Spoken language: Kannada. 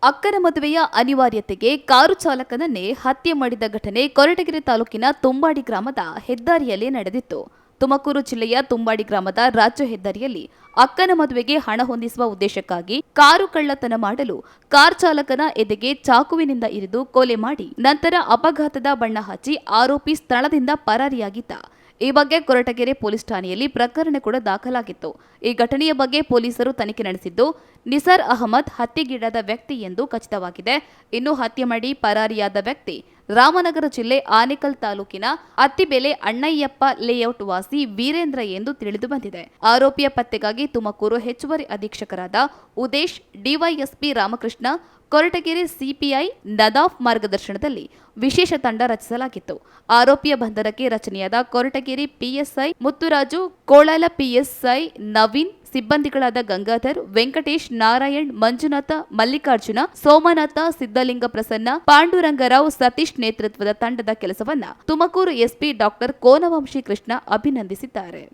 ಅಕ್ಕನ ಮದುವೆಯ ಅನಿವಾರ್ಯತೆಗೆ ಕಾರು ಚಾಲಕನನ್ನೇ ಹತ್ಯೆ ಮಾಡಿದ ಘಟನೆ ಕೊರಟಗೆರೆ ತಾಲೂಕಿನ ತುಂಬಾಡಿ ಗ್ರಾಮದ ಹೆದ್ದಾರಿಯಲ್ಲಿ ನಡೆದಿತ್ತು. ತುಮಕೂರು ಜಿಲ್ಲೆಯ ತುಂಬಾಡಿ ಗ್ರಾಮದ ರಾಜ್ಯ ಹೆದ್ದಾರಿಯಲ್ಲಿ ಅಕ್ಕನ ಮದುವೆಗೆ ಹಣ ಹೊಂದಿಸುವ ಉದ್ದೇಶಕ್ಕಾಗಿ ಕಾರು ಕಳ್ಳತನ ಮಾಡಲು ಕಾರ್ ಚಾಲಕನ ಎದೆಗೆ ಚಾಕುವಿನಿಂದ ಇರಿದು ಕೊಲೆ ಮಾಡಿ ನಂತರ ಅಪಘಾತದ ಬಣ್ಣ ಹಚ್ಚಿ ಆರೋಪಿ ಸ್ಥಳದಿಂದ ಪರಾರಿಯಾಗಿದ್ದ. ಈ ಬಗ್ಗೆ ಕೊರಟಗೆರೆ ಪೊಲೀಸ್ ಠಾಣೆಯಲ್ಲಿ ಪ್ರಕರಣ ಕೂಡ ದಾಖಲಾಗಿತ್ತು. ಈ ಘಟನೆಯ ಬಗ್ಗೆ ಪೊಲೀಸರು ತನಿಖೆ ನಡೆಸಿದ್ದು, ನಿಸಾರ್ ಅಹಮದ್ ಹತ್ಯೆಗೀಡಾದ ವ್ಯಕ್ತಿ ಎಂದು ಖಚಿತವಾಗಿದೆ. ಇನ್ನು ಹತ್ಯೆ ಮಾಡಿ ಪರಾರಿಯಾದ ವ್ಯಕ್ತಿ ರಾಮನಗರ ಜಿಲ್ಲೆ ಆನೇಕಲ್ ತಾಲೂಕಿನ ಅತ್ತಿಬೆಲೆ ಅಣ್ಣಯ್ಯಪ್ಪ ಲೇಔಟ್ ವಾಸಿ ವೀರೇಂದ್ರ ಎಂದು ತಿಳಿದು ಬಂದಿದೆ. ಆರೋಪಿಯ ಪತ್ತೆಗಾಗಿ ತುಮಕೂರು ಹೆಚ್ಚುವರಿ ಅಧೀಕ್ಷಕರಾದ ಉದೇಶ್, ಡಿವೈಎಸ್ಪಿ ರಾಮಕೃಷ್ಣ, ಕೊರಟಗೆರೆ ಸಿಪಿಐ ನದಾಫ್ ಮಾರ್ಗದರ್ಶನದಲ್ಲಿ ವಿಶೇಷ ತಂಡ ರಚಿಸಲಾಗಿತ್ತು. ಆರೋಪಿಯ ಬಂಧನಕ್ಕೆ ರಚನೆಯಾದ ಕೊರಟಗೆರೆ ಪಿಎಸ್ಐ ಮುತ್ತುರಾಜು, ಕೋಳಾಲ ಪಿಎಸ್ಐ ನವೀನ್, ಸಿಬ್ಬಂದಿಗಳಾದ ಗಂಗಾಧರ್, ವೆಂಕಟೇಶ್, ನಾರಾಯಣ್, ಮಂಜುನಾಥ, ಮಲ್ಲಿಕಾರ್ಜುನ, ಸೋಮನಾಥ, ಸಿದ್ದಲಿಂಗ ಪ್ರಸನ್ನ, ಪಾಂಡುರಂಗರಾವ್, ಸತೀಶ್ ನೇತೃತ್ವದ ತಂಡದ ಕೆಲಸವನ್ನ ತುಮಕೂರು ಎಸ್ಪಿ ಡಾಕ್ಟರ್ ಕೋನವಂಶಿ ಕೃಷ್ಣ ಅಭಿನಂದಿಸಿದ್ದಾರೆ.